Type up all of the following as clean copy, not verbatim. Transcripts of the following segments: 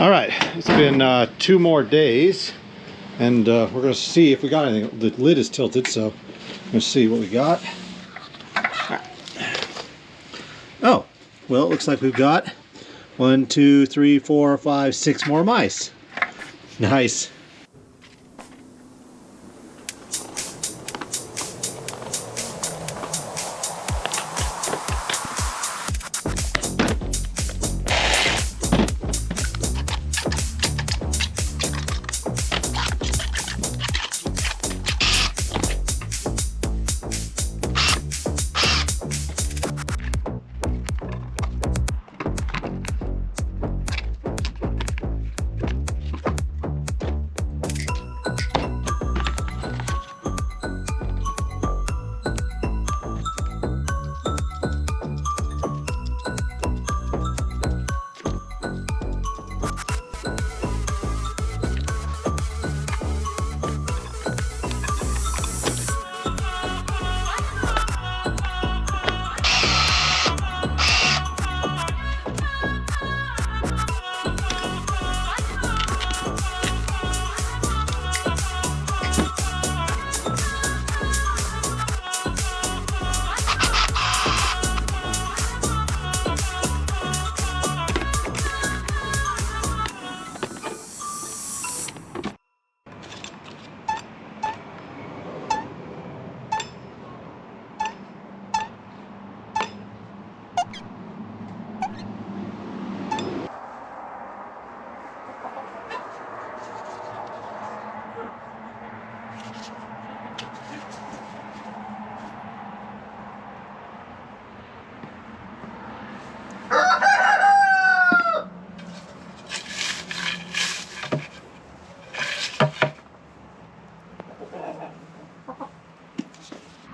All right, it's been 2 more days, and we're gonna see if we got anything. The lid is tilted, so let's see what we got. Oh, well, it looks like we've got 1, 2, 3, 4, 5, 6 more mice. Nice.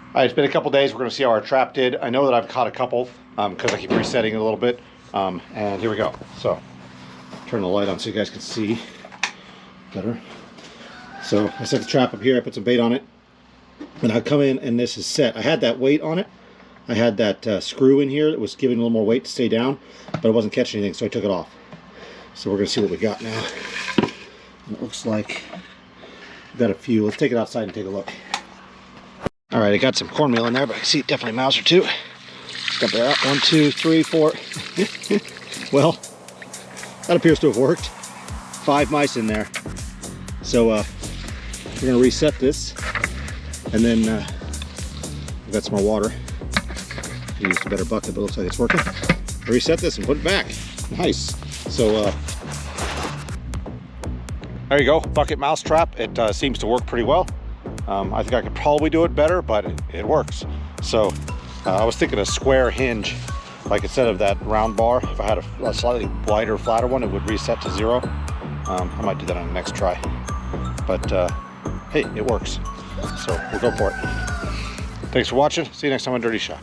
All right, it's been a couple days. We're going to see how our trap did. I know that I've caught a couple because I keep resetting it a little bit. And here we go. So, turn the light on so you guys can see better. So, I set the trap up here. I put some bait on it. And I come in and this is set. I had that weight on it. I had that screw in here that was giving a little more weight to stay down, but it wasn't catching anything, so I took it off. So we're going to see what we got now. And it looks like we've got a few. Let's take it outside and take a look. All right, I got some cornmeal in there, but I see definitely a mouse or two. Got that 1, 2, 3, 4. Well, that appears to have worked. 5 mice in there. So we're gonna reset this, and then we've got some more water. I used a better bucket, but it looks like it's working. Reset this and put it back. Nice. So there you go, bucket mouse trap. It seems to work pretty well. I think I could probably do it better, but it works. So I was thinking a square hinge, like instead of that round bar, if I had a slightly wider, flatter one, it would reset to 0. I might do that on the next try. But hey, it works. So we'll go for it. Thanks for watching. See you next time on Dirty Shop.